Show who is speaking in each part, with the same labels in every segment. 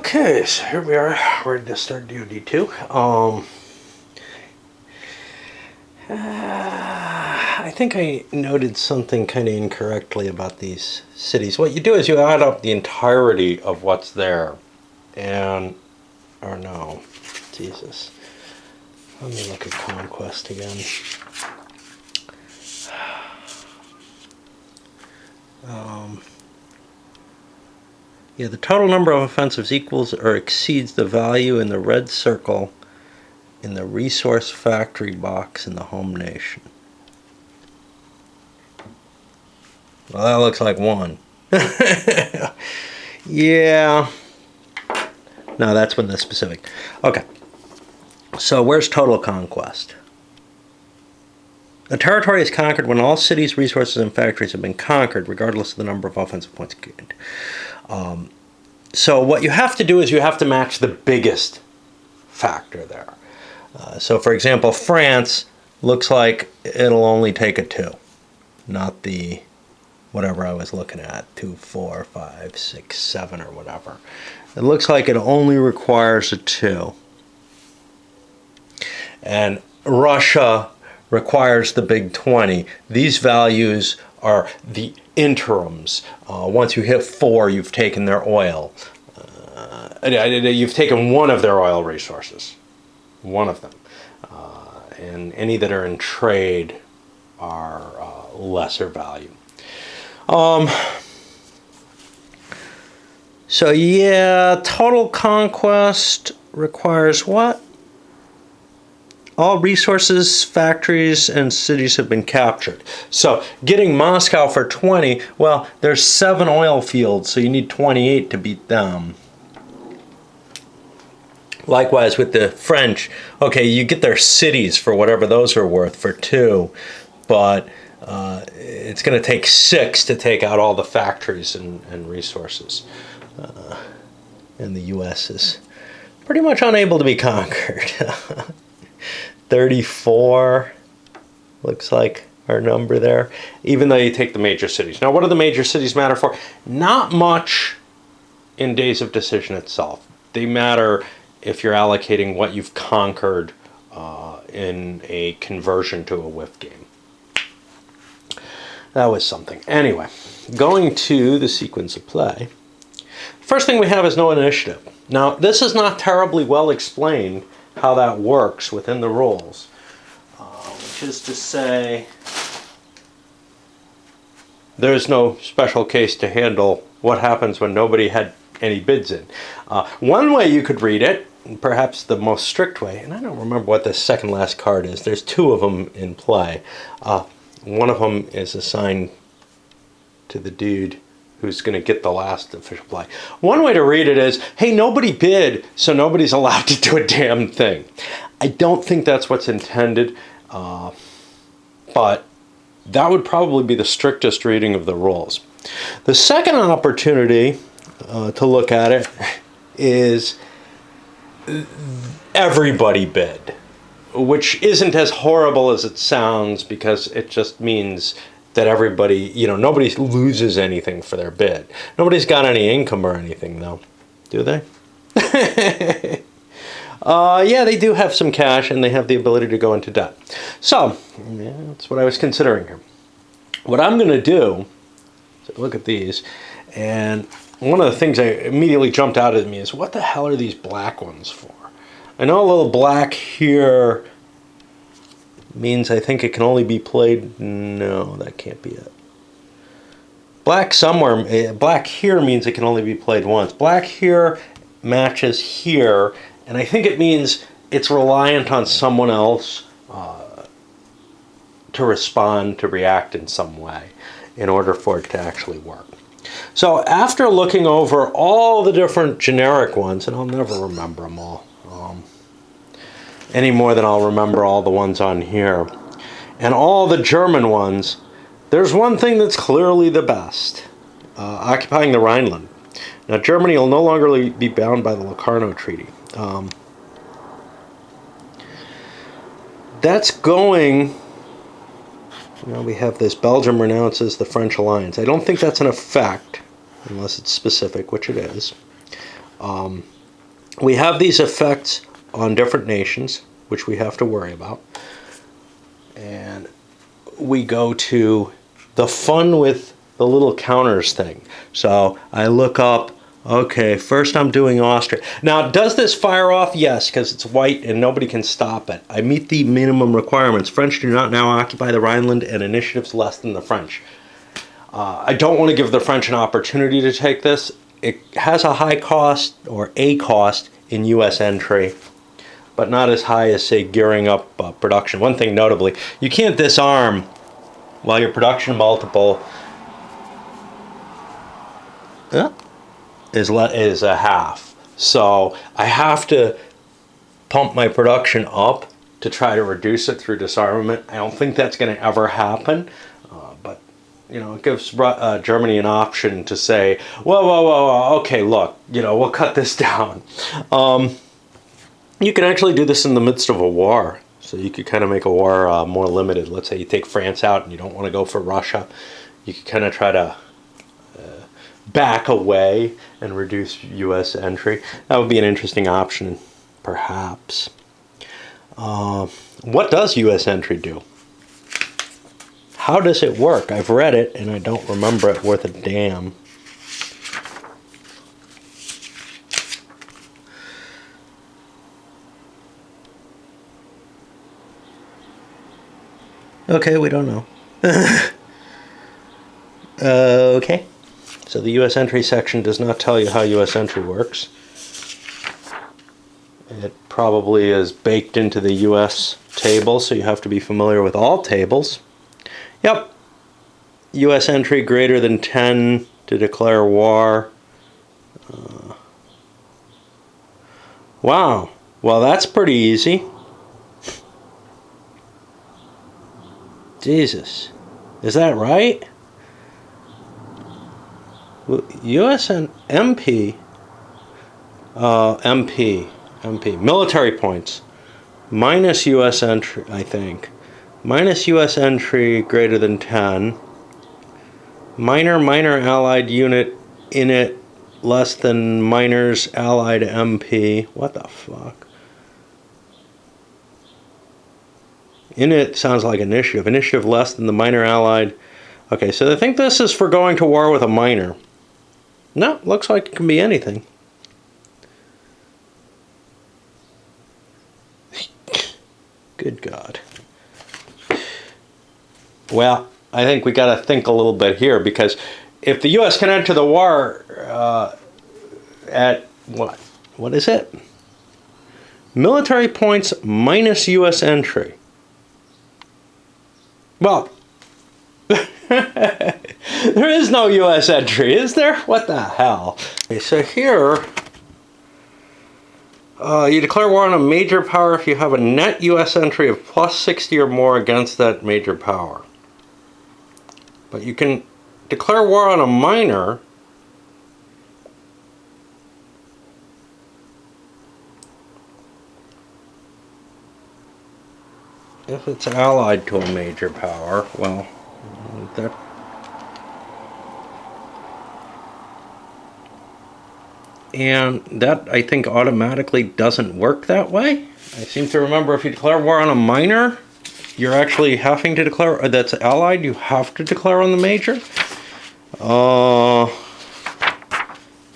Speaker 1: Okay, so here we are, ready to start DoD2. I think I noted something kind of incorrectly about these cities. What you do is you add up the entirety of what's there, and, or no, Jesus. Let me look at Conquest again. Yeah, the total number of offensives equals or exceeds the value in the red circle in the resource factory box in the home nation. Well, that looks like 1. Yeah. No, that's when the specific. Okay. So where's total conquest? A territory is conquered when all cities, resources, and factories have been conquered, regardless of the number of offensive points gained. So what you have to do is you have to match the biggest factor there. So for example, France looks like it'll only take a 2, not the whatever I was looking at, 2, 4, 5, 6, 7 or whatever. It looks like it only requires a 2. And Russia requires the big 20. These values are the interims. Once you hit 4, you've taken their oil. You've taken one of their oil resources. One of them. And any that are in trade are lesser value. So yeah, total conquest requires what? All resources, factories, and cities have been captured. So getting Moscow for 20, well, there's 7 oil fields, so you need 28 to beat them. Likewise with the French, okay, you get their cities for whatever those are worth for 2, but it's going to take 6 to take out all the factories and resources. And the U.S. is pretty much unable to be conquered. 34 looks like our number there, even though you take the major cities. Now, what do the major cities matter for? Not much in days of decision itself. They matter if you're allocating what you've conquered in a conversion to a whiff game. That was something. Anyway, going to the sequence of play. First thing we have is no initiative. Now, this is not terribly well explained how that works within the rules, which is to say there's no special case to handle what happens when nobody had any bids in. One way you could read it, perhaps the most strict way, and I don't remember what the second last card is. There's 2 of them in play. One of them is assigned to the dude who's going to get the last official play. One way to read it is, hey, nobody bid, so nobody's allowed to do a damn thing. I don't think that's what's intended, but that would probably be the strictest reading of the rules. The second opportunity to look at it is everybody bid, which isn't as horrible as it sounds because it just means that everybody, you know, nobody loses anything for their bid. Nobody's got any income or anything, though. Do they? Yeah, they do have some cash, and they have the ability to go into debt. So, yeah, that's what I was considering here. What I'm going to do, so look at these, and one of the things that immediately jumped out at me is, what the hell are these black ones for? I know a little black here means I think it can only be played. No, that can't be it. Black somewhere, black here means it can only be played once. Black here matches here, and I think it means it's reliant on someone else to respond, to react in some way in order for it to actually work. So after looking over all the different generic ones, and I'll never remember them all, any more than I'll remember all the ones on here, and all the German ones, there's one thing that's clearly the best, occupying the Rhineland. Now, Germany will no longer be bound by the Locarno Treaty. That's going, you know, we have this, Belgium renounces the French alliance. I don't think that's an effect, unless it's specific, which it is. we have these effects on different nations, which we have to worry about. And we go to the fun with the little counters thing. So I look up, okay, first I'm doing Austria. Now, does this fire off? Yes, because it's white and nobody can stop it. I meet the minimum requirements. French do not now occupy the Rhineland, and initiative's less than the French. I don't want to give the French an opportunity to take this. It has a high cost, or a cost, in U.S. entry, but not as high as, say, gearing up production. One thing notably, you can't disarm while your production multiple is a half. So I have to pump my production up to try to reduce it through disarmament. I don't think that's going to ever happen. But you know, it gives Germany an option to say, whoa, okay, look, you know, we'll cut this down. You can actually do this in the midst of a war. So you could kind of make a war more limited. Let's say you take France out and you don't want to go for Russia. You could kind of try to back away and reduce U.S. entry. That would be an interesting option, perhaps. What does U.S. entry do? How does it work? I've read it and I don't remember it worth a damn. Okay, we don't know. Okay. So the U.S. entry section does not tell you how U.S. entry works. It probably is baked into the U.S. table, so you have to be familiar with all tables. Yep. U.S. entry greater than 10 to declare war. Wow. Well, that's pretty easy. Jesus. Is that right? U.S. and MP. MP. Military points. Minus U.S. entry, I think. Minus U.S. entry greater than 10. Minor allied unit in it less than minors allied MP. What the fuck? In it sounds like initiative. Initiative less than the minor allied. Okay, so I think this is for going to war with a minor. No, looks like it can be anything. Good God. Well, I think we got to think a little bit here, because if the U.S. can enter the war at what? What is it? Military points minus U.S. entry. Well, there is no U.S. entry, is there? What the hell? Okay, so here, you declare war on a major power if you have a net U.S. entry of plus 60 or more against that major power. But you can declare war on a minor if it's allied to a major power. Well, that I think automatically doesn't work that way. I seem to remember if you declare war on a minor, you're actually having to declare, that's allied, you have to declare on the major. If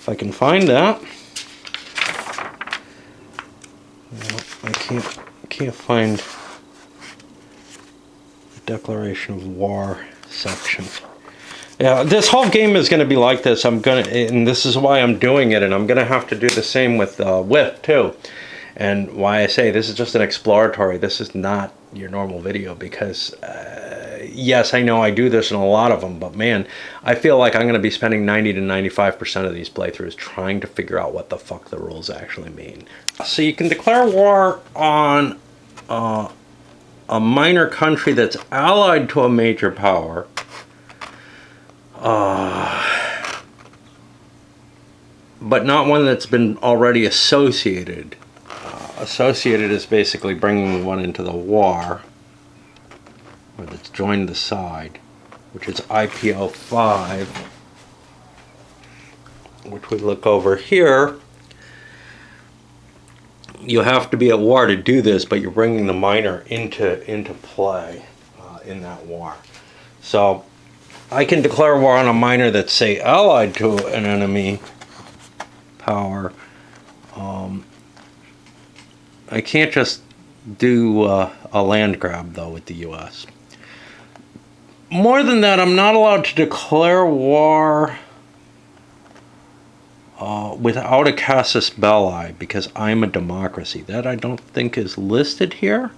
Speaker 1: I can find that. No, I can't find the declaration of war section. Yeah, this whole game is going to be like this. And this is why I'm doing it, and I'm going to have to do the same with WIF too. And why I say this is just an exploratory. This is not your normal video, because yes, I know I do this in a lot of them, but man, I feel like I'm going to be spending 90 to 95% of these playthroughs trying to figure out what the fuck the rules actually mean. So you can declare war on a minor country that's allied to a major power. But not one that's been already associated. Associated is basically bringing one into the war, or that's joined the side, which is IPO 5, which we look over here. you have to be at war to do this, but you're bringing the minor into play in that war. So I can declare war on a minor that's, say, allied to an enemy power. I can't just do a land grab, though, with the U.S. More than that, I'm not allowed to declare war without a casus belli, because I'm a democracy. That I don't think is listed here.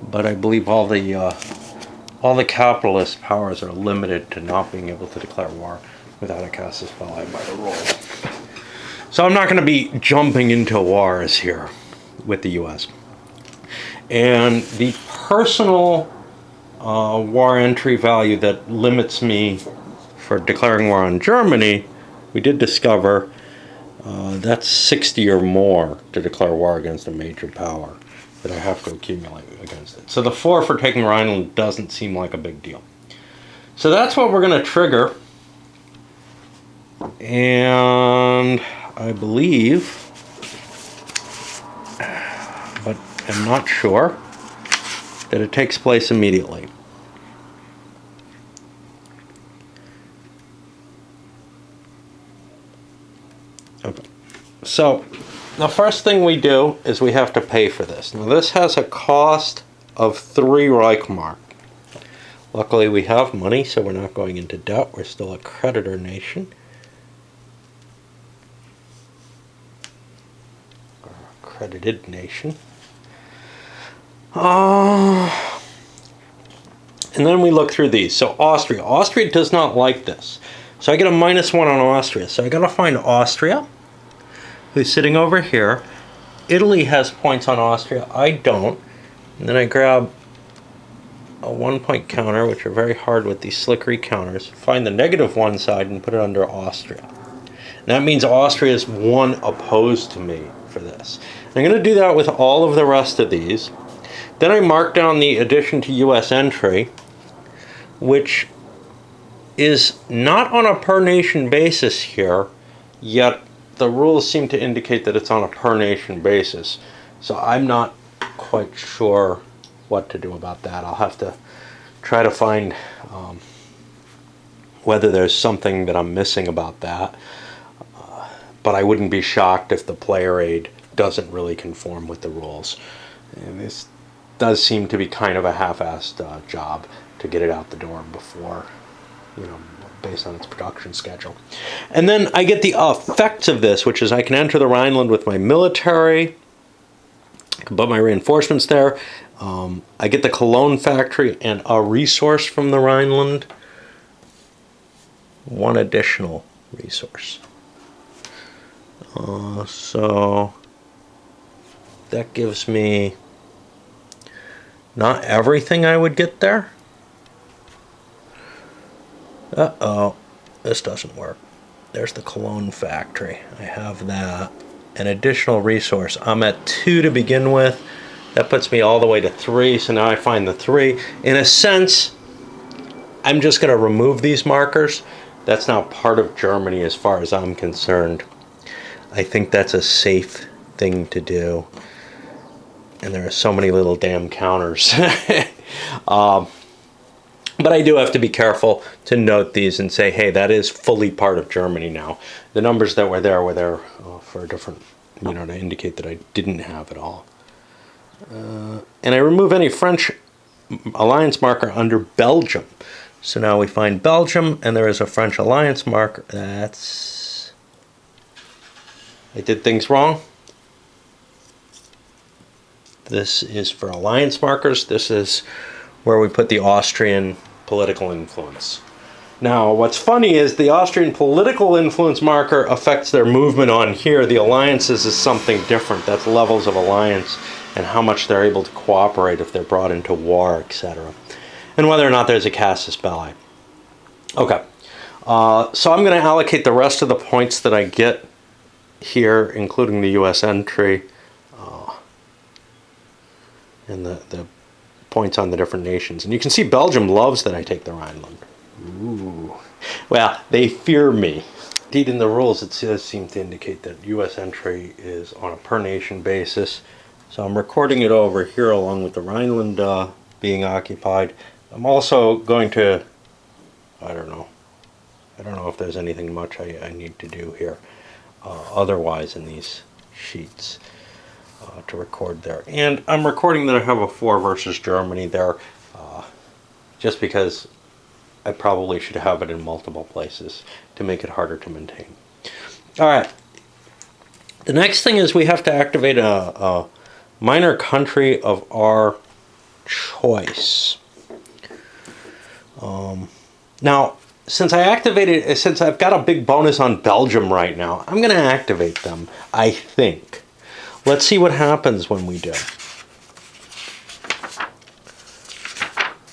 Speaker 1: But I believe all the capitalist powers are limited to not being able to declare war without a casus belli by the rules. So I'm not going to be jumping into wars here with the U.S. And the personal war entry value that limits me for declaring war on Germany, we did discover that's 60 or more to declare war against a major power that I have to accumulate against it. So the 4 for taking Rhineland doesn't seem like a big deal. So that's what we're going to trigger. And I believe, but I'm not sure, that it takes place immediately. Okay. So the first thing we do is we have to pay for this. Now this has a cost of 3 Reichmark. Luckily we have money, so we're not going into debt. We're still a creditor nation. Or a credited nation. And then we look through these. So Austria. Austria does not like this. So I get a -1 on Austria. So I gotta find Austria, who's sitting over here. Italy has points on Austria. I don't. And then I grab a 1-point counter, which are very hard with these slickery counters. Find the -1 side and put it under Austria. And that means Austria is 1 opposed to me for this. And I'm going to do that with all of the rest of these. Then I mark down the addition to U.S. entry, which is not on a per nation basis here, yet the rules seem to indicate that it's on a per nation basis. So I'm not quite sure what to do about that. I'll have to try to find whether there's something that I'm missing about that. But I wouldn't be shocked if the player aid doesn't really conform with the rules. And this does seem to be kind of a half-assed job to get it out the door before, based on its production schedule. And then I get the effects of this, which is I can enter the Rhineland with my military, I can put my reinforcements there. I get the Cologne factory and a resource from the Rhineland. 1 additional resource. So that gives me not everything I would get there. Uh-oh, this doesn't work. There's the Cologne factory. I have that. An additional resource. I'm at 2 to begin with. That puts me all the way to 3, so now I find the 3. In a sense, I'm just going to remove these markers. That's now part of Germany as far as I'm concerned. I think that's a safe thing to do. And there are so many little damn counters. But I do have to be careful to note these and say, hey, that is fully part of Germany now. The numbers that were there for a different, to indicate that I didn't have it all. And I remove any French alliance marker under Belgium. So now we find Belgium, and there is a French alliance marker. I did things wrong. This is for alliance markers. This is where we put the Austrian political influence. Now, what's funny is the Austrian political influence marker affects their movement on here. The alliances is something different. That's levels of alliance and how much they're able to cooperate if they're brought into war, etc. And whether or not there's a casus belli. Okay, so I'm going to allocate the rest of the points that I get here, including the U.S. entry, and the points on the different nations. And you can see Belgium loves that I take the Rhineland. Ooh. Well, they fear me. Indeed, in the rules, it does seem to indicate that U.S. entry is on a per-nation basis. So I'm recording it over here along with the Rhineland being occupied. I'm also going to, I don't know if there's anything much I need to do here otherwise in these sheets to record there. And I'm recording that I have a 4 versus Germany there just because I probably should have it in multiple places to make it harder to maintain. All right. The next thing is we have to activate a minor country of our choice. Now, since I've got a big bonus on Belgium right now, I'm going to activate them, I think. Let's see what happens when we do.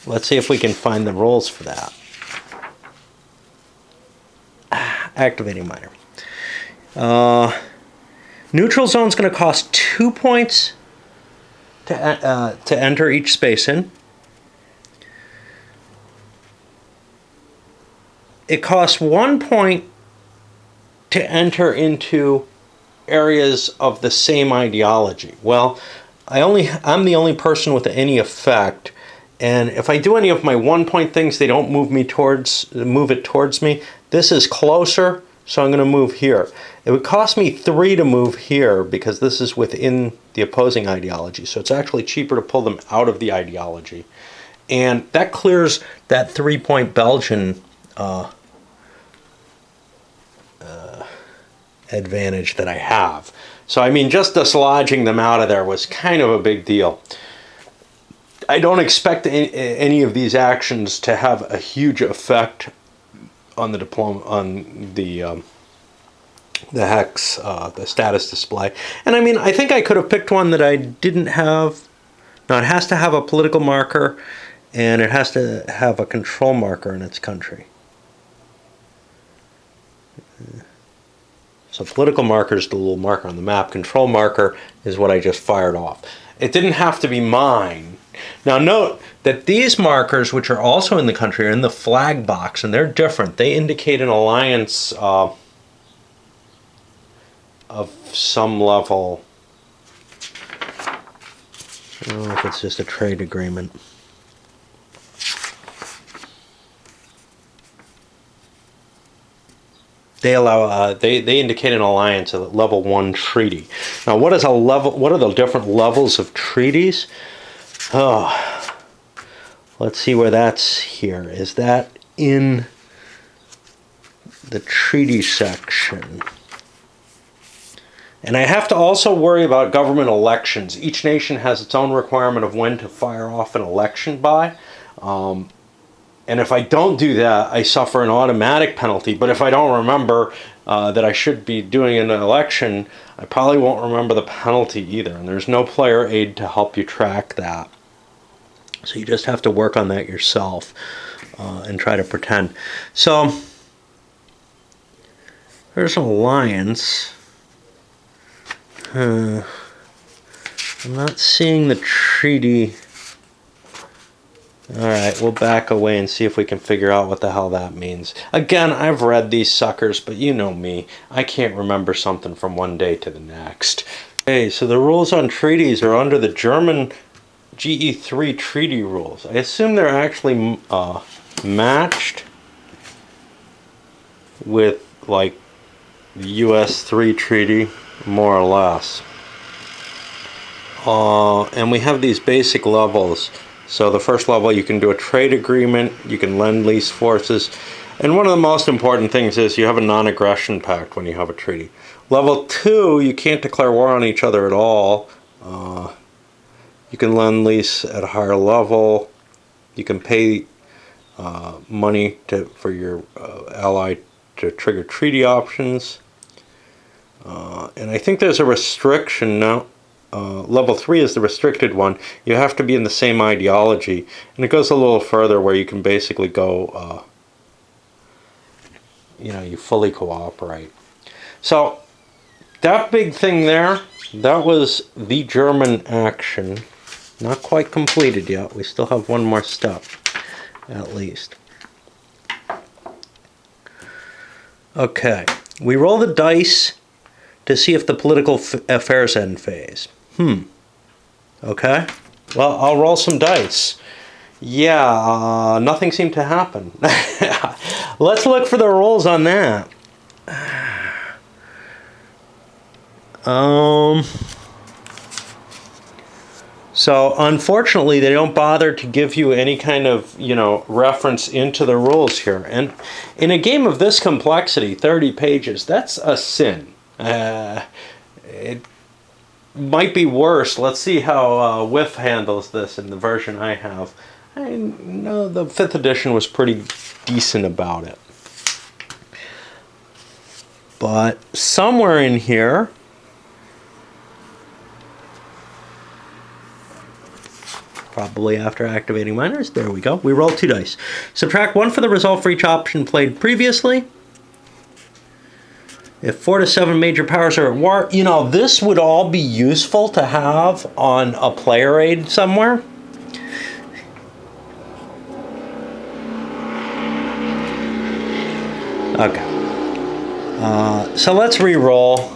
Speaker 1: Let's see if we can find the rules for that. Activating minor. Neutral zone is going to cost 2 points to enter each space in. It costs 1 point to enter into areas of the same ideology. Well, I'm the only person with any effect, and if I do any of my 1 point things, they don't move it towards me. This is closer, so I'm going to move here. It would cost me 3 to move here because this is within the opposing ideology, so it's actually cheaper to pull them out of the ideology. And that clears that 3-point Belgian advantage that I have. So I mean, just dislodging them out of there was kind of a big deal. I don't expect any of these actions to have a huge effect on the the hex, the status display. And I mean, I think I could have picked one that I didn't have. Now it has to have a political marker, and it has to have a control marker in its country. So political marker is the little marker on the map. Control marker is what I just fired off. It didn't have to be mine. Now note that these markers, which are also in the country, are in the flag box, and they're different. They indicate an alliance of some level. I don't know if it's just a trade agreement. They allow they indicate an alliance at level 1 treaty. Now, what is a level? What are the different levels of treaties? Oh, let's see where that's here. Is that in the treaty section? And I have to also worry about government elections. Each nation has its own requirement of when to fire off an election by. And if I don't do that, I suffer an automatic penalty. But if I don't remember that I should be doing an election, I probably won't remember the penalty either. And there's no player aid to help you track that. So you just have to work on that yourself and try to pretend. So there's an alliance. I'm not seeing the treaty. Alright, we'll back away and see if we can figure out what the hell that means. Again, I've read these suckers, but you know me. I can't remember something from one day to the next. Okay, so the rules on treaties are under the German GE3 treaty rules. I assume they're actually matched with, like, the US 3 treaty, more or less. And we have these basic levels. So the first level, you can do a trade agreement, you can lend lease forces, and one of the most important things is you have a non-aggression pact when you have a treaty. Level 2, you can't declare war on each other at all. You can lend lease at a higher level. You can pay money for your ally to trigger treaty options. And I think there's a restriction now. Level 3 is the restricted one. You have to be in the same ideology, and it goes a little further where you can basically go, you fully cooperate. So that big thing there, that was the German action. Not quite completed yet. We still have one more step, at least. Okay, we roll the dice to see if the political affairs end phase. Okay, well, I'll roll some dice. Yeah, nothing seemed to happen. Let's look for the rolls on that. So unfortunately, they don't bother to give you any kind of, reference into the rules here. And in a game of this complexity, 30 pages, that's a sin. It might be worse. Let's see how Whiff handles this in the version I have. I know the 5th edition was pretty decent about it. But somewhere in here, probably after activating minors, there we go. We roll 2 dice. Subtract 1 for the result for each option played previously. If 4 to 7 major powers are at war, this would all be useful to have on a player aid somewhere. Okay. So let's re-roll.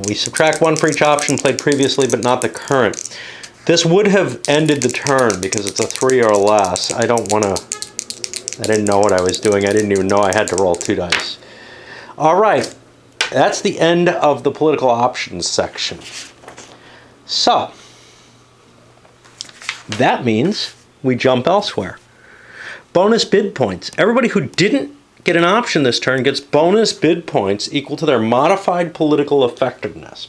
Speaker 1: We subtract 1 for each option played previously, but not the current. This would have ended the turn because it's a 3 or less. I didn't know what I was doing. I didn't even know I had to roll 2 dice. All right, that's the end of the political options section. So, that means we jump elsewhere. Bonus bid points. Everybody who didn't get an option this turn gets bonus bid points equal to their modified political effectiveness.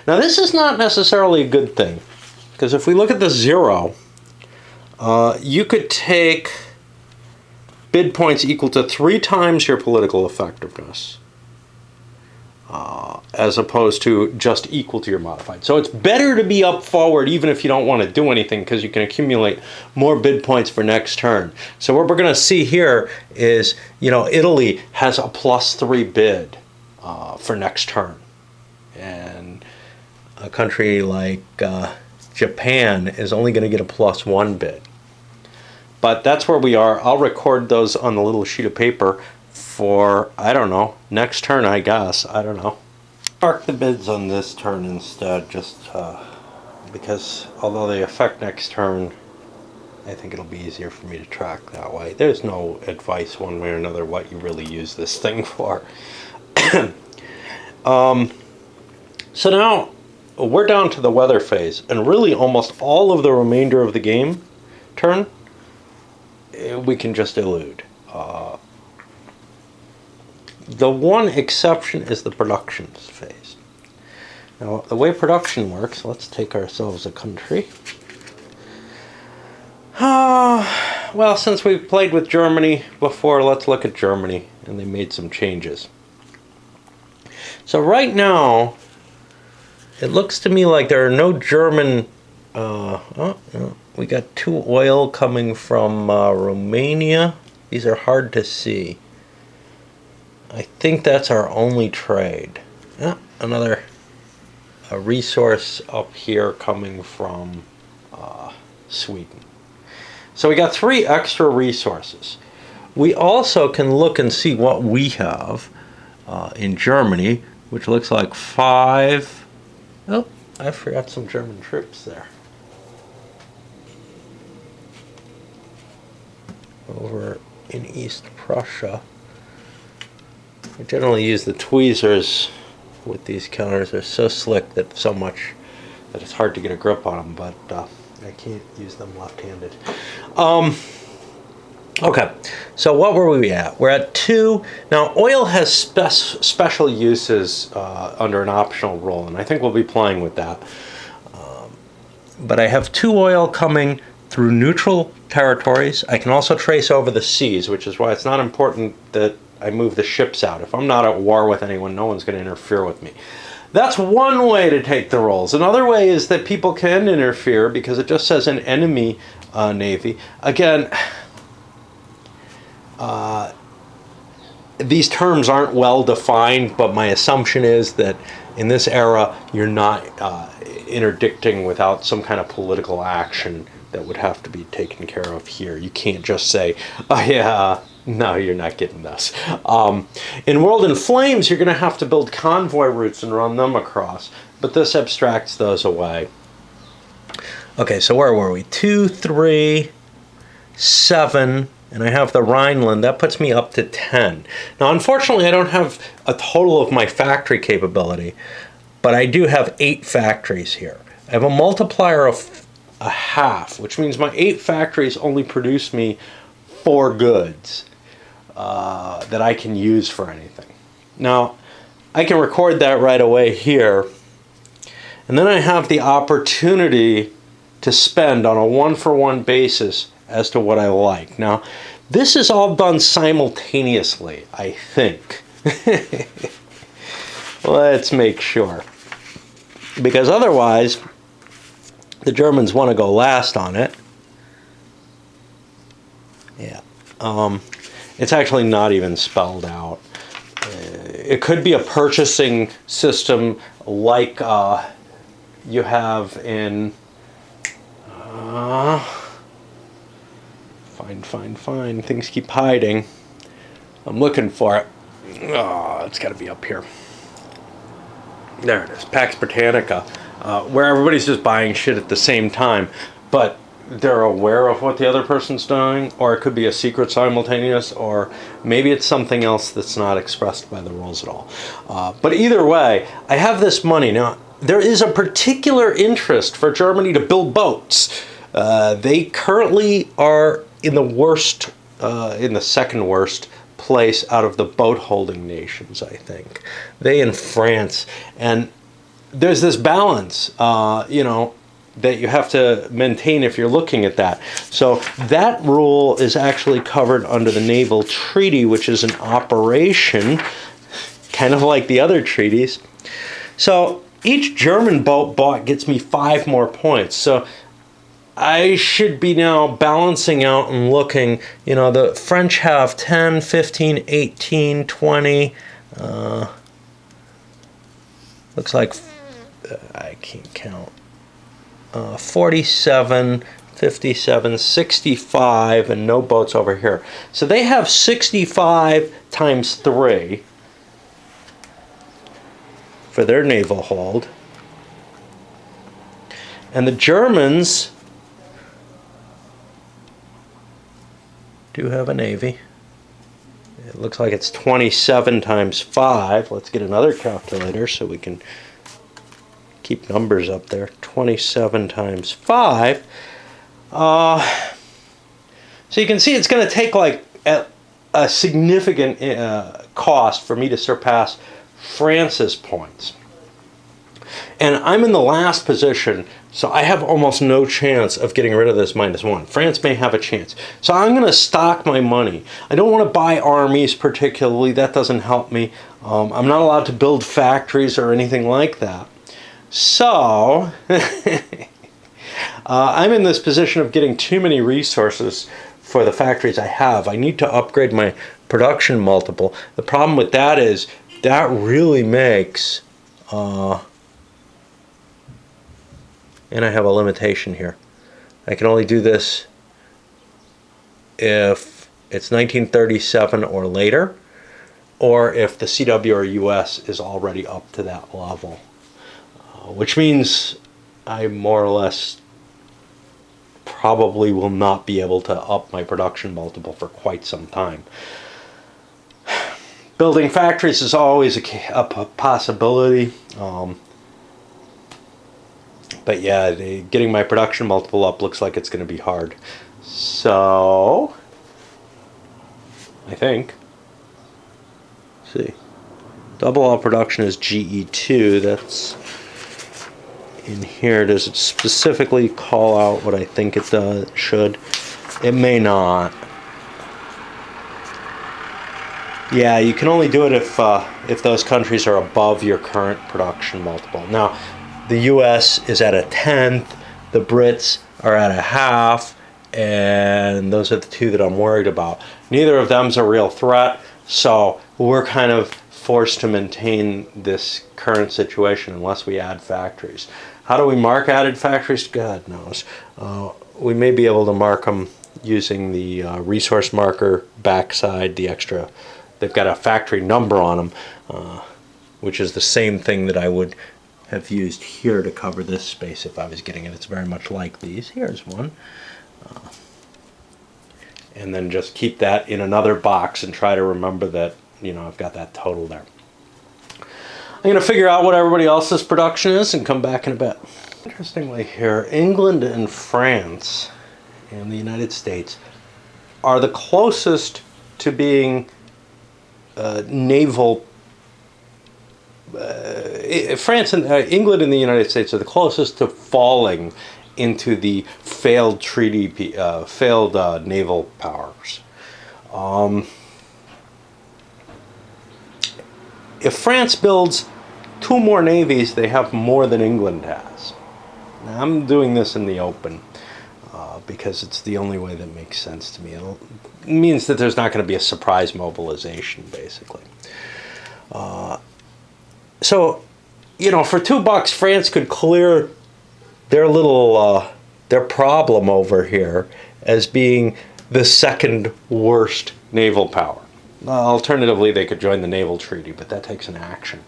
Speaker 1: Now, this is not necessarily a good thing, because if we look at the 0, you could take bid points equal to 3 times your political effectiveness, as opposed to just equal to your modified. So it's better to be up forward even if you don't want to do anything, because you can accumulate more bid points for next turn. So what we're going to see here is, Italy has a +3 bid for next turn. And a country like Japan is only going to get a +1 bid. But that's where we are. I'll record those on a little sheet of paper for, I don't know, next turn, I guess. I don't know. Mark the bids on this turn instead, just because although they affect next turn, I think it'll be easier for me to track that way. There's no advice one way or another what you really use this thing for. So now we're down to the weather phase, and really almost all of the remainder of the game turn we can just elude. The one exception is the productions phase. Now, the way production works, let's take ourselves a country. Well, since we've played with Germany before, let's look at Germany, and they made some changes. So right now, it looks to me like there are no German... we got 2 oil coming from Romania. These are hard to see. I think that's our only trade. Another resource up here coming from Sweden. So we got 3 extra resources. We also can look and see what we have in Germany, which looks like 5. Oh, I forgot some German troops there. Over in East Prussia. I generally use the tweezers with these counters. They're so slick that it's hard to get a grip on them, but I can't use them left-handed. Okay, so what were we at? We're at 2. Now, oil has special uses under an optional role, and I think we'll be playing with that. But I have 2 oil coming through neutral territories. I can also trace over the seas, which is why it's not important that I move the ships out. If I'm not at war with anyone, no one's going to interfere with me. That's one way to take the rolls. Another way is that people can interfere because it just says an enemy navy. Again, these terms aren't well defined, but my assumption is that in this era, you're not interdicting without some kind of political action that would have to be taken care of here. You can't just say, oh yeah, no, you're not getting this. In World in Flames, you're going to have to build convoy routes and run them across, but this abstracts those away. Okay, so where were we? 2, 3, 7, and I have the Rhineland. That puts me up to 10. Now, unfortunately, I don't have a total of my factory capability, but I do have 8 factories here. I have a multiplier of a half, which means my 8 factories only produce me 4 goods that I can use for anything. Now, I can record that right away here, and then I have the opportunity to spend on a one-for-one basis as to what I like. Now, this is all done simultaneously, I think. Let's make sure. Because otherwise, the Germans want to go last on it. Yeah. It's actually not even spelled out. It could be a purchasing system like you have in... Fine. Things keep hiding. I'm looking for it. Oh, it's got to be up here. There it is. Pax Britannica, where everybody's just buying shit at the same time, but they're aware of what the other person's doing, or it could be a secret simultaneous, or maybe it's something else that's not expressed by the rules at all. But either way, I have this money. Now, there is a particular interest for Germany to build boats. They currently are in the worst, in the second worst place out of the boat holding nations, I think. They and France. And there's this balance, you know, that you have to maintain if you're looking at that. So that rule is actually covered under the Naval Treaty, which is an operation, kind of like the other treaties. So each German boat bought gets me 5 more points. So I should be now balancing out and looking, you know, the French have 10, 15, 18, 20, looks like, I can't count, 47, 57, 65, and no boats over here. So they have 65 times 3 for their naval hold. And the Germans do have a navy. It looks like it's 27 times 5. Let's get another calculator so we can keep numbers up there. 27 times 5. So you can see it's going to take like a significant cost for me to surpass France's points. And I'm in the last position, so I have almost no chance of getting rid of this -1. France may have a chance. So I'm going to stock my money. I don't want to buy armies particularly. That doesn't help me. I'm not allowed to build factories or anything like that. So I'm in this position of getting too many resources for the factories I have. I need to upgrade my production multiple. The problem with that is that really makes... and I have a limitation here. I can only do this if it's 1937 or later, or if the CW or US is already up to that level. Which means I more or less probably will not be able to up my production multiple for quite some time. Building factories is always a possibility. But yeah, getting my production multiple up looks like it's going to be hard. So, I think, let's see, double all production is GE2. That's in here. Does it specifically call out what I think it should? It may not. Yeah, you can only do it if those countries are above your current production multiple. Now, the US is at a 10th, the Brits are at a half, and those are the two that I'm worried about. Neither of them's a real threat, so we're kind of forced to maintain this current situation unless we add factories. How do we mark added factories? God knows. We may be able to mark them using the resource marker backside, the extra. They've got a factory number on them, which is the same thing that I would have used here to cover this space if I was getting it. It's very much like these. Here's one. And then just keep that in another box and try to remember that, you know, I've got that total there. I'm going to figure out what everybody else's production is and come back in a bit. Interestingly here, England and France and the United States are the closest to being naval. France and England and the United States are the closest to falling into the failed treaty, failed naval powers. If France builds 2 more navies, they have more than England has. Now, I'm doing this in the open because it's the only way that makes sense to me. It means that there's not going to be a surprise mobilization, basically. So, you know, for $2, France could clear their little their problem over here as being the second worst naval power. Alternatively, they could join the naval treaty, but that takes an action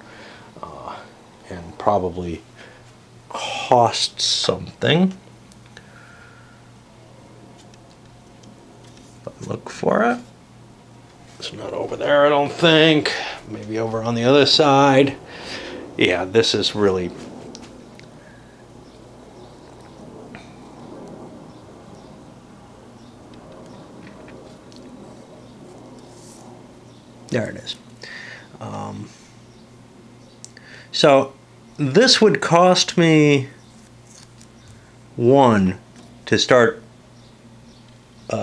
Speaker 1: and probably costs something. Look for it. It's not over there, I don't think. Maybe over on the other side. Yeah, this is really... There it is. So this would cost me 1 to start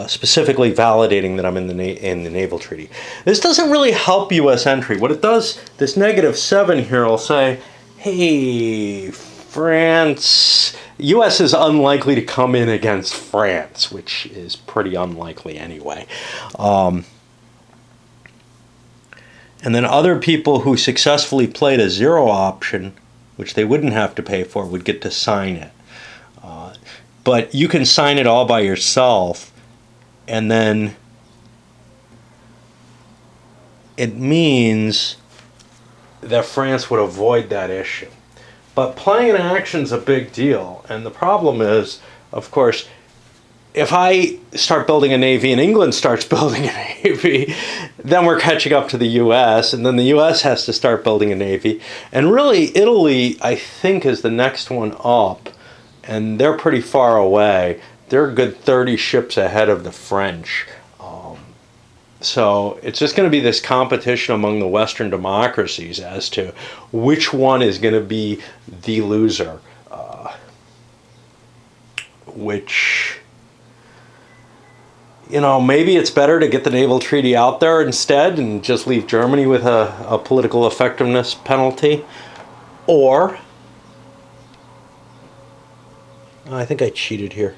Speaker 1: specifically validating that I'm in the naval treaty. This doesn't really help U.S. entry. What it does, this -7 here will say, hey, France, U.S. is unlikely to come in against France, which is pretty unlikely anyway. And then other people who successfully played a 0 option, which they wouldn't have to pay for, would get to sign it. But you can sign it all by yourself, and then it means that France would avoid that issue. But playing an action's a big deal, and the problem is, of course, if I start building a navy and England starts building a navy, then we're catching up to the U.S., and then the U.S. has to start building a navy. And really, Italy, I think, is the next one up, and they're pretty far away. They're a good 30 ships ahead of the French. So it's just going to be this competition among the Western democracies as to which one is going to be the loser, which... You know, maybe it's better to get the naval treaty out there instead and just leave Germany with a political effectiveness penalty. Or, I think I cheated here.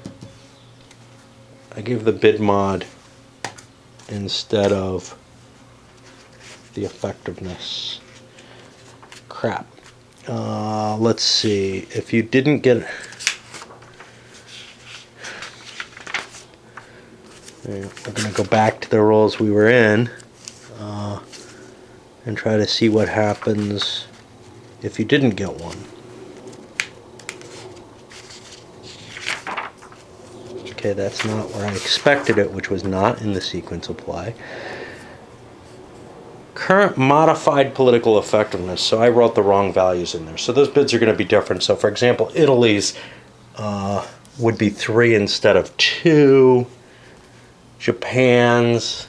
Speaker 1: I gave the bid mod instead of the effectiveness. Crap. Let's see. If you didn't get... We're going to go back to the roles we were in and try to see what happens if you didn't get one. Okay, that's not where I expected it, which was not in the sequence apply. Current modified political effectiveness. So I wrote the wrong values in there. So those bids are going to be different. So for example, Italy's would be 3 instead of 2. Japan's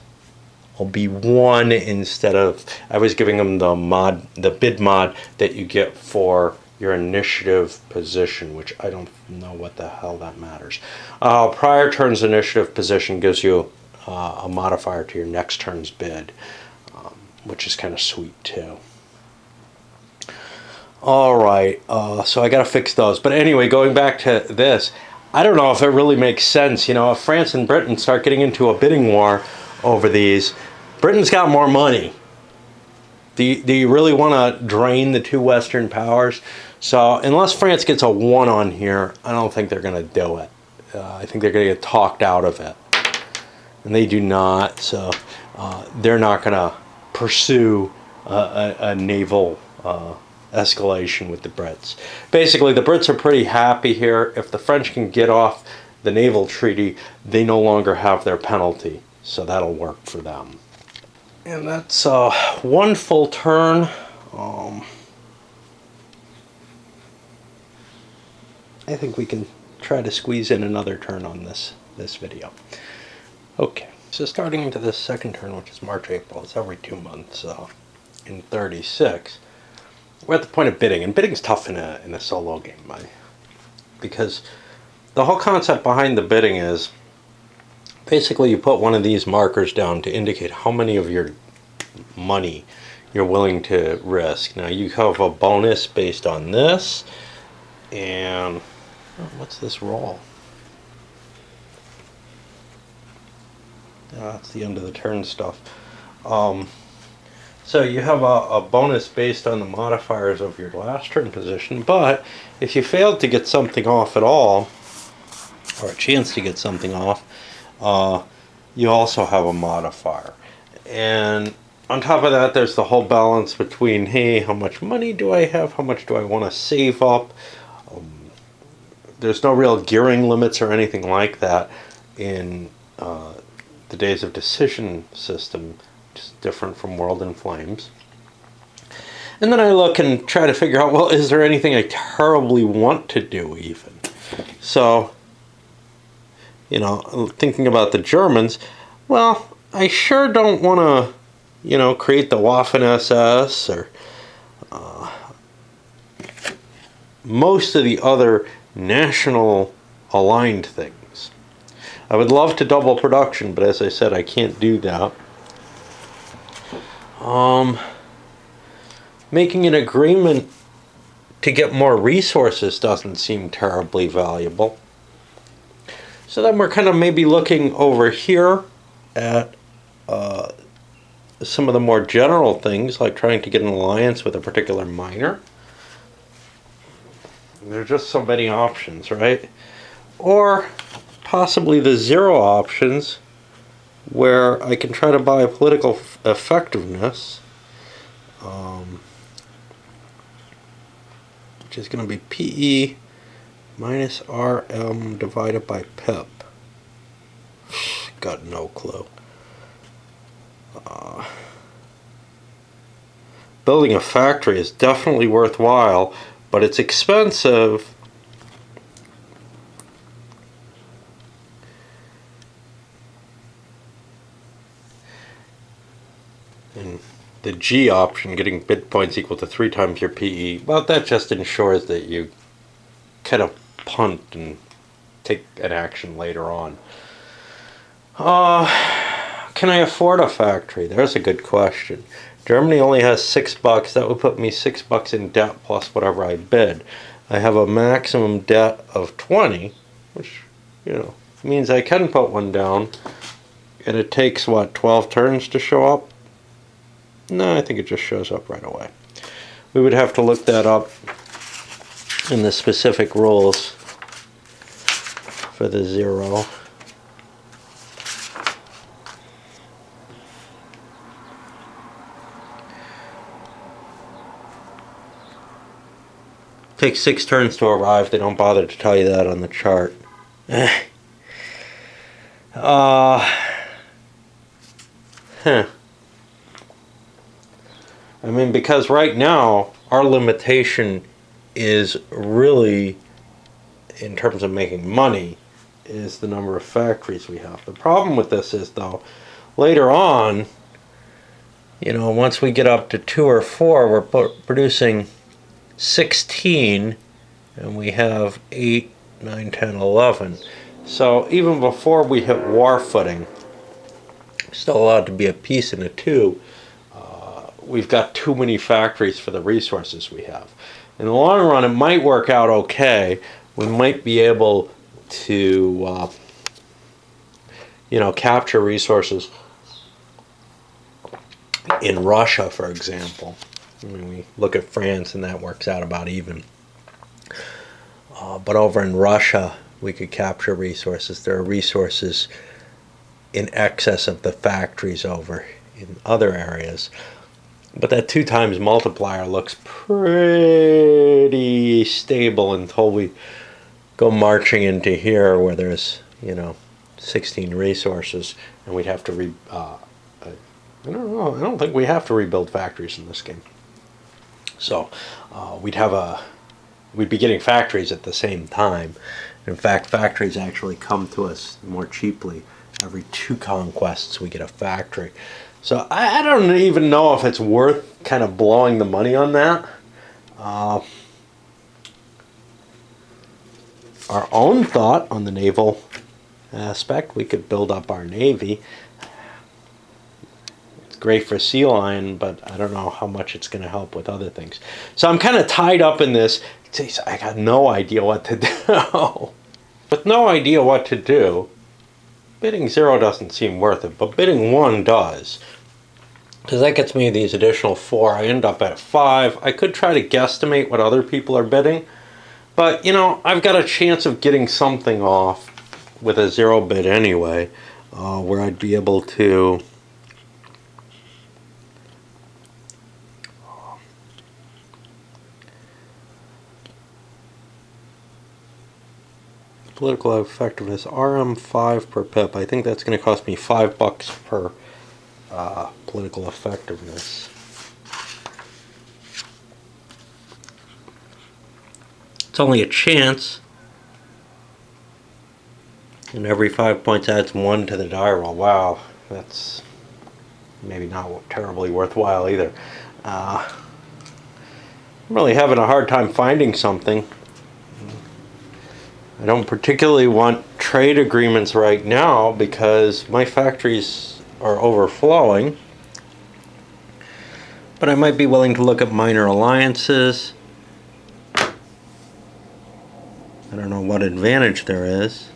Speaker 1: will be 1 instead of, I was giving them the bid mod that you get for your initiative position, which I don't know what the hell that matters. Prior turn's initiative position gives you a modifier to your next turn's bid, which is kind of sweet too. All right, so I got to fix those. But anyway, going back to this, I don't know if it really makes sense. You know, if France and Britain start getting into a bidding war over these, Britain's got more money. Do you really want to drain the two Western powers? So unless France gets a 1 on here, I don't think they're going to do it. I think they're going to get talked out of it. And they do not, so they're not going to pursue a naval escalation with the Brits. Basically, the Brits are pretty happy here. If the French can get off the naval treaty, they no longer have their penalty. So that'll work for them. And that's 1 full turn. I think we can try to squeeze in another turn on this video. Okay, so starting into this second turn, which is March, April, it's every 2 months in 36. We're at the point of bidding, and bidding is tough in a solo game, because the whole concept behind the bidding is basically you put one of these markers down to indicate how many of your money you're willing to risk. Now you have a bonus based on this, and what's this roll? That's the end of the turn stuff. So you have a bonus based on the modifiers of your last turn position, but if you failed to get something off at all, or a chance to get something off, you also have a modifier. And on top of that, there's the whole balance between, hey, how much money do I have? How much do I want to save up? There's no real gearing limits or anything like that in the Days of Decision system, which is different from World in Flames. And then I look and try to figure out, well, is there anything I terribly want to do even? So, you know, thinking about the Germans, well, I sure don't want to, you know, create the Waffen-SS or most of the other national aligned things. I would love to double production, but as I said, I can't do that. Making an agreement to get more resources doesn't seem terribly valuable. So then we're kind of maybe looking over here at some of the more general things, like trying to get an alliance with a particular miner. There's just so many options, right? Or possibly the 0 options, where I can try to buy political effectiveness, which is going to be PE minus RM divided by PIP. Got no clue. Building a factory is definitely worthwhile, but it's expensive. And the G option, getting bid points equal to 3 times your PE, well, that just ensures that you kind of punt and take an action later on. Can I afford a factory? There's a good question. Germany only has $6. That would put me $6 in debt plus whatever I bid. I have a maximum debt of 20, which, you know, means I can put one down. And it takes, what, 12 turns to show up? No, I think it just shows up right away. We would have to look that up in the specific rules for the 0. Takes 6 turns to arrive. They don't bother to tell you that on the chart. I mean, because right now our limitation is really, in terms of making money, is the number of factories we have. The problem with this is, though, later on, you know, once we get up to 2 or 4, we're producing 16, and we have 8, 9, 10, 11. So even before we hit war footing, still allowed to be a piece and a 2, we've got too many factories for the resources we have. In the long run, it might work out okay. We might be able to, you know, capture resources in Russia, for example. I mean, we look at France and that works out about even. But over in Russia, we could capture resources. There are resources in excess of the factories over in other areas. But that 2 times multiplier looks pretty stable until we go marching into here where there's, 16 resources, and we'd have to I don't know. I don't think we have to rebuild factories in this game. So we'd be getting factories at the same time. In fact, factories actually come to us more cheaply. Every 2 conquests, we get a factory. So I don't even know if it's worth kind of blowing the money on that. Our own thought on the naval aspect, we could build up our navy. It's great for sea lion, but I don't know how much it's going to help with other things. So I'm kind of tied up in this. I got no idea what to do. With no idea what to do, bidding 0 doesn't seem worth it, but bidding 1 does. Because that gets me these additional 4. I end up at 5. I could try to guesstimate what other people are bidding. But, I've got a chance of getting something off with a 0 bid anyway, where I'd be able to political effectiveness, RM5 per pip. I think that's going to cost me $5 per political effectiveness. It's only a chance, and every 5 points adds 1 to the die roll. Wow, that's maybe not terribly worthwhile either. I'm really having a hard time finding something. I don't particularly want trade agreements right now because my factories are overflowing. But I might be willing to look at minor alliances. I don't know what advantage there is.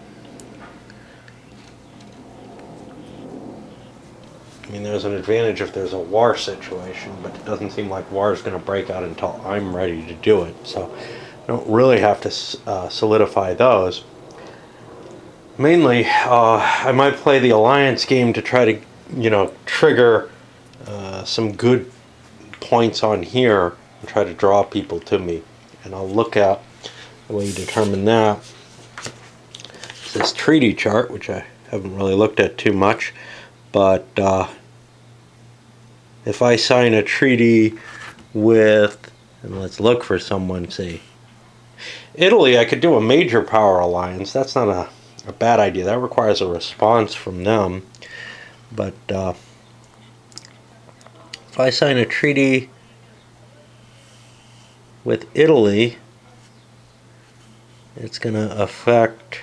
Speaker 1: I mean, there's an advantage if there's a war situation, but it doesn't seem like war is going to break out until I'm ready to do it. So I don't really have to solidify those. Mainly, I might play the alliance game to try to, trigger some good points on here and try to draw people to me. And I'll look at the way you determine that. It's this treaty chart, which I haven't really looked at too much, but if I sign a treaty with, and let's look for someone, say, Italy, I could do a major power alliance. That's not a bad idea. That requires a response from them. But if I sign a treaty with Italy, it's going to affect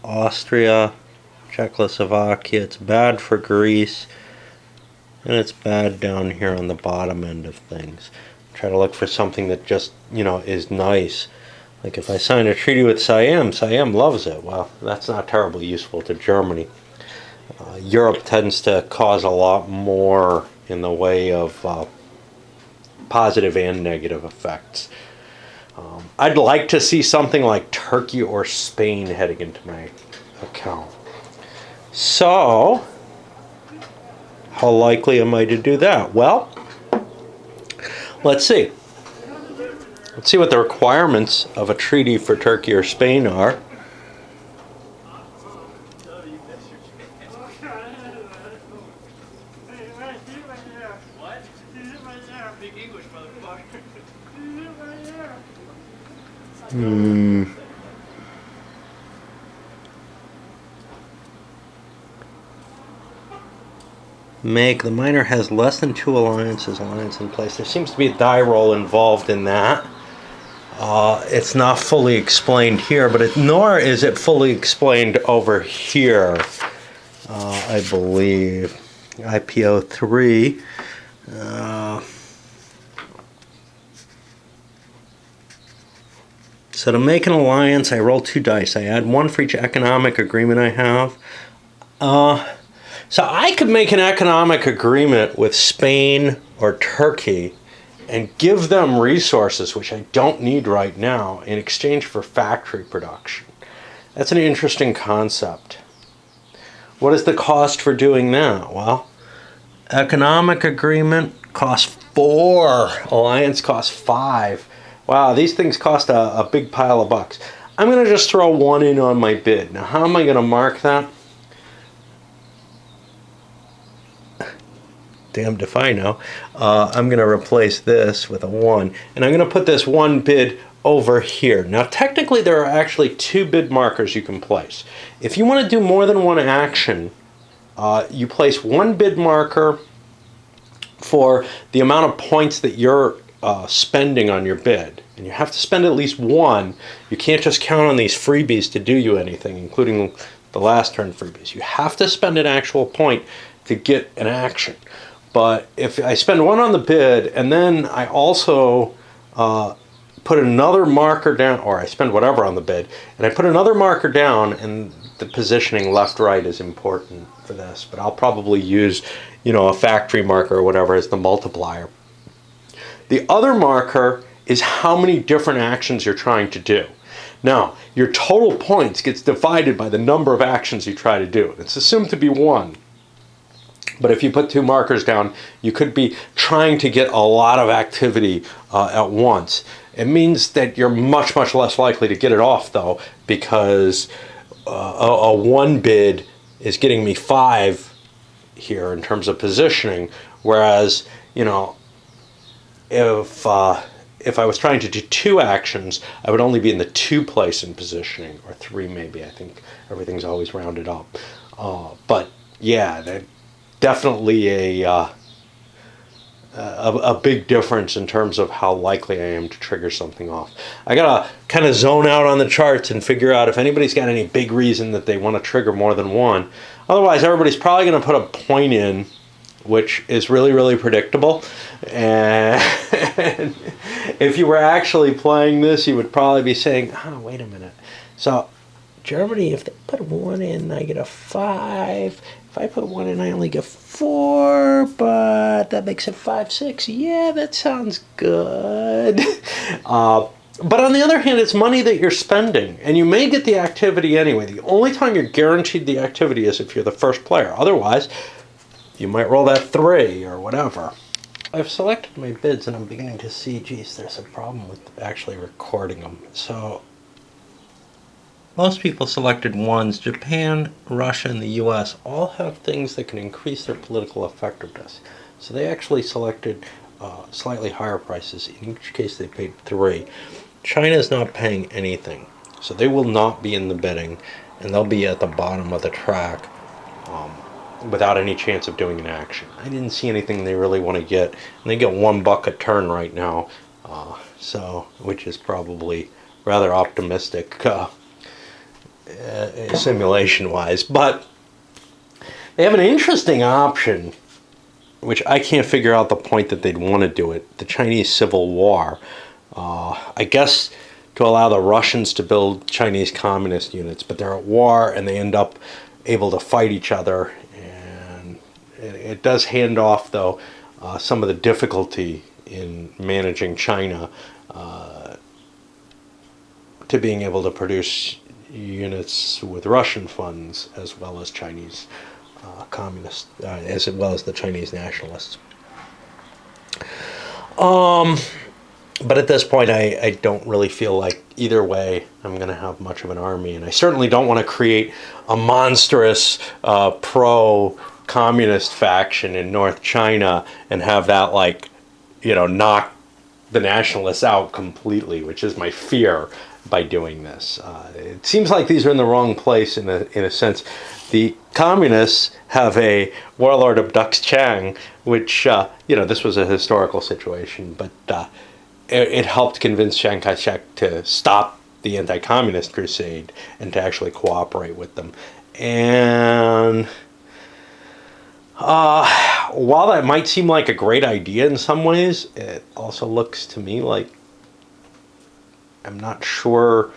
Speaker 1: Austria, Czechoslovakia. It's bad for Greece, and it's bad down here on the bottom end of things. Try to look for something that just, is nice. Like if I sign a treaty with Siam, Siam loves it. Well, that's not terribly useful to Germany. Europe tends to cause a lot more in the way of positive and negative effects. I'd like to see something like Turkey or Spain heading into my account. So, how likely am I to do that? Well, let's see. Let's see what the requirements of a treaty for Turkey or Spain are. The minor has less than 2 alliance in place. There seems to be a die roll involved in that. It's not fully explained here, but nor is it fully explained over here, I believe. IPO 3. So to make an alliance, I roll 2 dice. I add 1 for each economic agreement I have. So I could make an economic agreement with Spain or Turkey and give them resources, which I don't need right now, in exchange for factory production. That's an interesting concept. What is the cost for doing that? Well, economic agreement costs 4. Alliance costs 5. Wow, these things cost a big pile of bucks. I'm going to just throw 1 in on my bid. Now, how am I going to mark that? Damned if I know. I'm going to replace this with a 1. And I'm going to put this 1 bid over here. Now, technically, there are actually 2 bid markers you can place. If you want to do more than 1 action, you place 1 bid marker for the amount of points that you're spending on your bid. And you have to spend at least 1. You can't just count on these freebies to do you anything, including the last turn freebies. You have to spend an actual point to get an action. But if I spend 1 on the bid, and then I also put another marker down, or I spend whatever on the bid, and I put another marker down, and the positioning left-right is important for this, but I'll probably use, a factory marker or whatever as the multiplier. The other marker is how many different actions you're trying to do. Now, your total points gets divided by the number of actions you try to do. It's assumed to be 1. But if you put 2 markers down, you could be trying to get a lot of activity at once. It means that you're much, much less likely to get it off, though, because a 1 bid is getting me 5 here in terms of positioning, whereas, if I was trying to do 2 actions, I would only be in the 2 place in positioning, or 3 maybe. I think everything's always rounded up. But yeah, definitely a big difference in terms of how likely I am to trigger something off. I gotta kind of zone out on the charts and figure out if anybody's got any big reason that they want to trigger more than 1. Otherwise, everybody's probably going to put a point in, which is really, really predictable. And if you were actually playing this, you would probably be saying, wait a minute. So Germany, if they put 1 in, I get a 5. If I put 1 in, I only get 4, but that makes it 5, 6. Yeah, that sounds good. But on the other hand, it's money that you're spending, and you may get the activity anyway. The only time you're guaranteed the activity is if you're the first player. Otherwise, you might roll that 3 or whatever. I've selected my bids, and I'm beginning to see, geez, there's a problem with actually recording them. So most people selected 1s. Japan, Russia, and the US all have things that can increase their political effectiveness. So they actually selected slightly higher prices. In each case, they paid 3. China is not paying anything. So they will not be in the bidding, and they'll be at the bottom of the track without any chance of doing an action. I didn't see anything they really want to get. And they get $1 a turn right now, which is probably rather optimistic. Simulation-wise, but they have an interesting option, which I can't figure out the point that they'd want to do it. The Chinese Civil War, I guess, to allow the Russians to build Chinese communist units, but they're at war and they end up able to fight each other, and it does hand off, though, some of the difficulty in managing China to being able to produce units with Russian funds as well as Chinese communists, as well as the Chinese nationalists. But at this point, I don't really feel like either way I'm going to have much of an army, and I certainly don't want to create a monstrous pro-communist faction in North China and have that, knock the nationalists out completely, which is my fear by doing this. It seems like these are in the wrong place in a sense. The communists have a warlord of Dux Chang, which, this was a historical situation, but it helped convince Chiang Kai-shek to stop the anti-communist crusade and to actually cooperate with them. And while that might seem like a great idea in some ways, it also looks to me like I'm not sure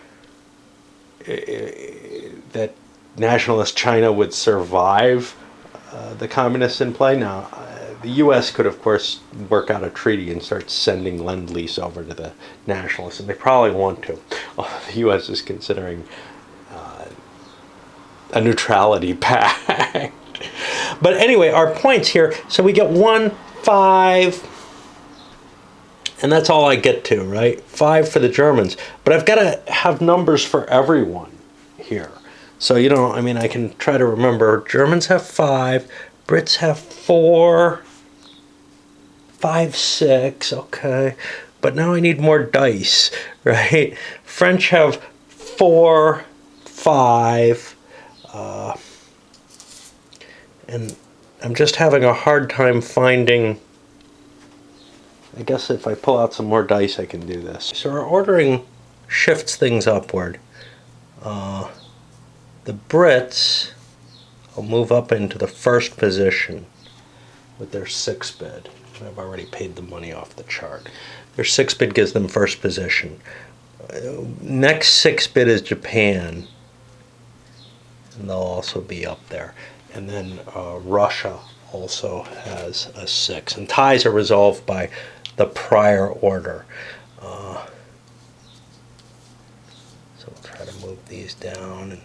Speaker 1: that nationalist China would survive the communists in play now. The U.S. could, of course, work out a treaty and start sending Lend-Lease over to the nationalists, and they probably want to. The U.S. is considering a neutrality pact. But anyway, our points here, so we get 1, 5, and that's all I get to, right? 5 for the Germans. But I've got to have numbers for everyone here. So, you know, I mean, I can try to remember. Germans have 5, Brits have 4, 5, 6, okay. But now I need more dice, right? French have 4, 5, and I'm just having a hard time finding. I guess if I pull out some more dice, I can do this. So our ordering shifts things upward. The Brits will move up into the first position with their 6 bid. I've already paid the money off the chart. Their 6 bid gives them first position. Next 6 bid is Japan, and they'll also be up there. And then Russia also has a 6. And ties are resolved by the prior order. So we'll try to move these down and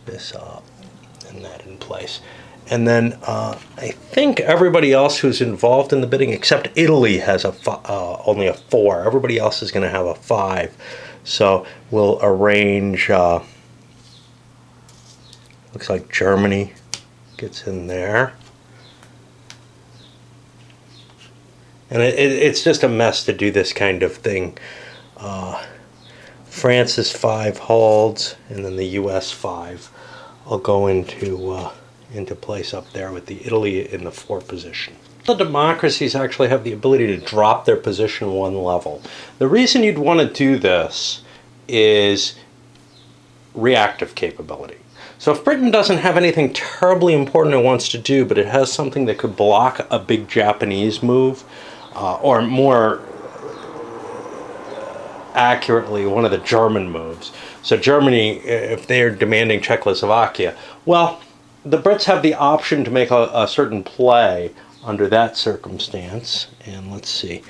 Speaker 1: this up and that in place. And then I think everybody else who's involved in the bidding, except Italy, has only a 4. Everybody else is going to have a 5. So we'll arrange. Looks like Germany gets in there. And it's just a mess to do this kind of thing. France's 5 holds, and then the U.S. 5 will go into place up there with the Italy in the 4 position. The democracies actually have the ability to drop their position 1 level. The reason you'd want to do this is reactive capability. So if Britain doesn't have anything terribly important it wants to do, but it has something that could block a big Japanese move, or more accurately, one of the German moves. So Germany, if they're demanding Czechoslovakia, well, the Brits have the option to make a certain play under that circumstance. And let's see,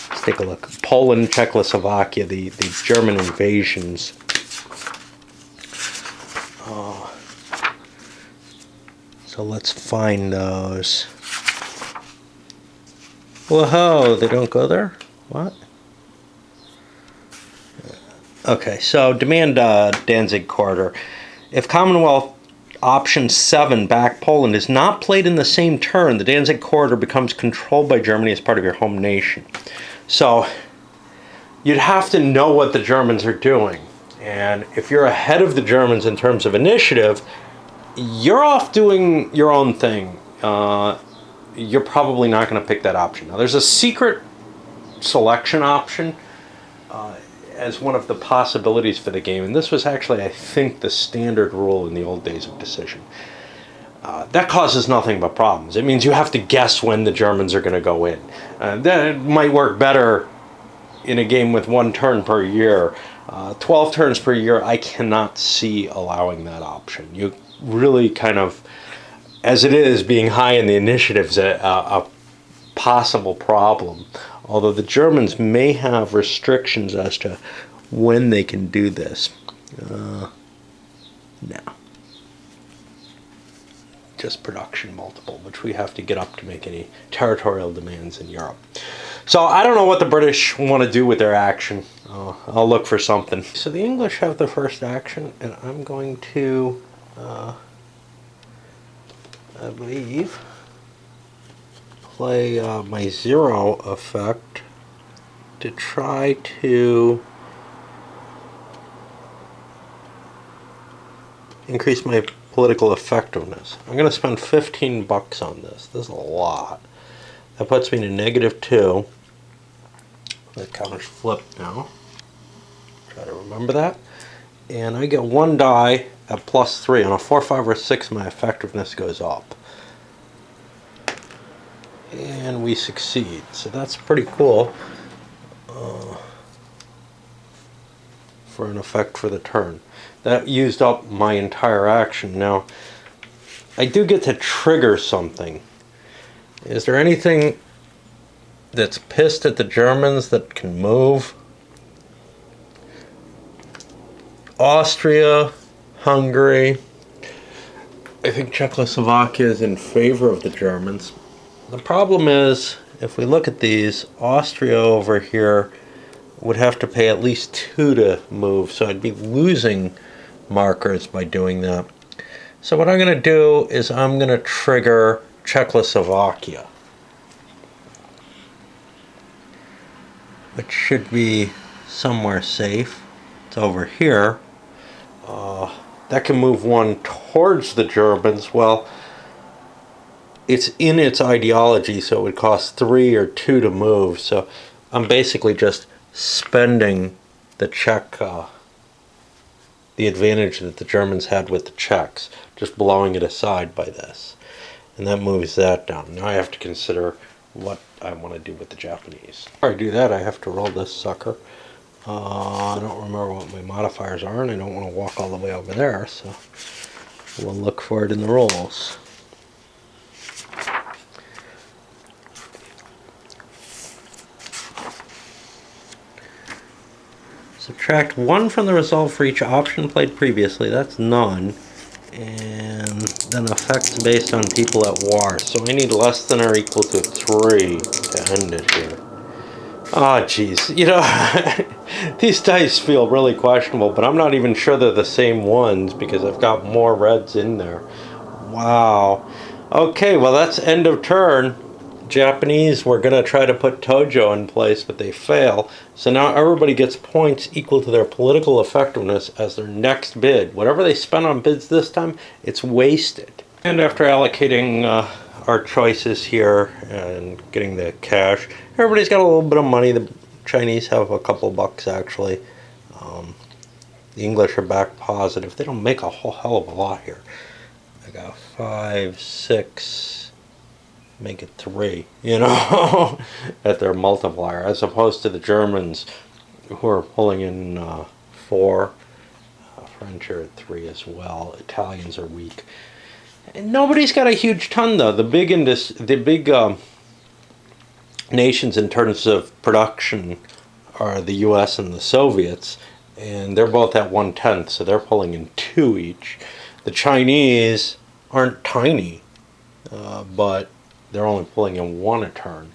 Speaker 1: let's take a look. Poland, Czechoslovakia, the German invasions. So let's find those. Whoa, they don't go there? What? Okay, so demand Danzig Corridor. If Commonwealth option 7, back Poland, is not played in the same turn, the Danzig Corridor becomes controlled by Germany as part of your home nation. So you'd have to know what the Germans are doing. And if you're ahead of the Germans in terms of initiative, you're off doing your own thing. You're probably not going to pick that option. Now, there's a secret selection option as one of the possibilities for the game, and this was actually, I think, the standard rule in the old days of Decision. That causes nothing but problems. It means you have to guess when the Germans are going to go in. That might work better in a game with 1 turn per year. 12 turns per year, I cannot see allowing that option. You really kind of, as it is, being high in the initiative is a possible problem. Although the Germans may have restrictions as to when they can do this. No. Just production multiple, which we have to get up to make any territorial demands in Europe. So I don't know what the British want to do with their action. I'll look for something. So the English have the first action, and I'm going to, I believe, play my 0 effect to try to increase my political effectiveness. I'm going to spend 15 bucks on this. This is a lot. That puts me to -2. The counter's flipped now. Try to remember that. And I get 1 die at +3. On a 4, 5, or 6, my effectiveness goes up. And we succeed. So that's pretty cool for an effect for the turn. That used up my entire action. Now, I do get to trigger something. Is there anything that's pissed at the Germans that can move? Austria, Hungary. I think Czechoslovakia is in favor of the Germans. The problem is, if we look at these, Austria over here would have to pay at least 2 to move, so I'd be losing markers by doing that. So what I'm going to do is I'm going to trigger Czechoslovakia, which should be somewhere safe. It's over here. That can move 1 towards the Germans. Well, it's in its ideology, so it would cost 3 or 2 to move. So I'm basically just spending the Czech, the advantage that the Germans had with the Czechs, just blowing it aside by this. And that moves that down. Now I have to consider what I want to do with the Japanese. Before I do that, I have to roll this sucker. I don't remember what my modifiers are, and I don't want to walk all the way over there, so we'll look for it in the rolls. Subtract 1 from the result for each option played previously. That's none. And then effects based on people at war. So I need less than or equal to 3 to end it here. Oh, jeez. You know, these dice feel really questionable, but I'm not even sure they're the same ones because I've got more reds in there. Wow. Okay, well, that's end of turn. Japanese were going to try to put Tojo in place, but they fail. So now everybody gets points equal to their political effectiveness as their next bid. Whatever they spend on bids this time, it's wasted. And after allocating our choices here and getting the cash, everybody's got a little bit of money. The Chinese have a couple bucks, actually. The English are back positive. They don't make a whole hell of a lot here. I got 5, 6... make it 3, you know, at their multiplier, as opposed to the Germans who are pulling in 4. French are at 3 as well. Italians are weak. And nobody's got a huge ton, though. The big nations in terms of production are the U.S. and the Soviets, and they're both at 1/10, so they're pulling in 2 each. The Chinese aren't tiny, but they're only pulling in 1 a turn.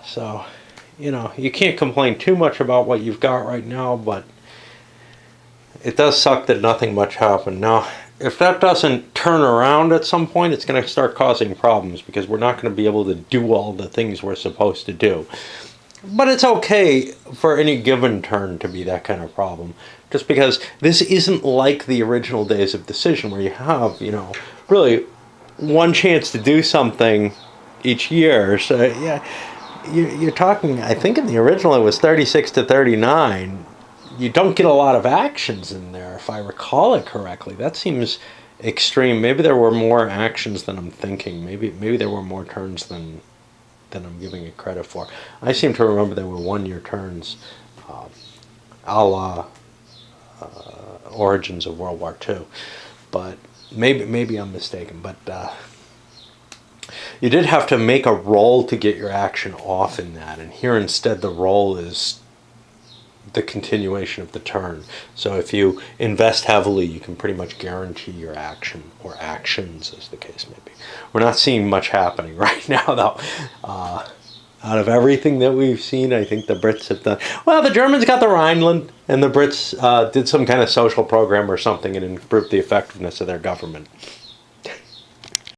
Speaker 1: So, you know, you can't complain too much about what you've got right now, but it does suck that nothing much happened. Now, if that doesn't turn around at some point, it's going to start causing problems because we're not going to be able to do all the things we're supposed to do. But it's okay for any given turn to be that kind of problem, just because this isn't like the original days of decision where you have, you know, really 1 chance to do something each year. So yeah, you're talking, I think in the original it was 36 to 39. You don't get a lot of actions in there, if I recall it correctly. That seems extreme. Maybe there were more actions than I'm thinking. Maybe there were more turns than I'm giving it credit for. I seem to remember there were 1-year turns, a la Origins of World War II. But maybe I'm mistaken. But you did have to make a roll to get your action off in that. And here instead the roll is the continuation of the turn. So if you invest heavily, you can pretty much guarantee your action, or actions as the case may be. We're not seeing much happening right now, though. Out of everything that we've seen, I think the Brits have done well. The Germans got the Rhineland, and the Brits did some kind of social program or something and improved the effectiveness of their government.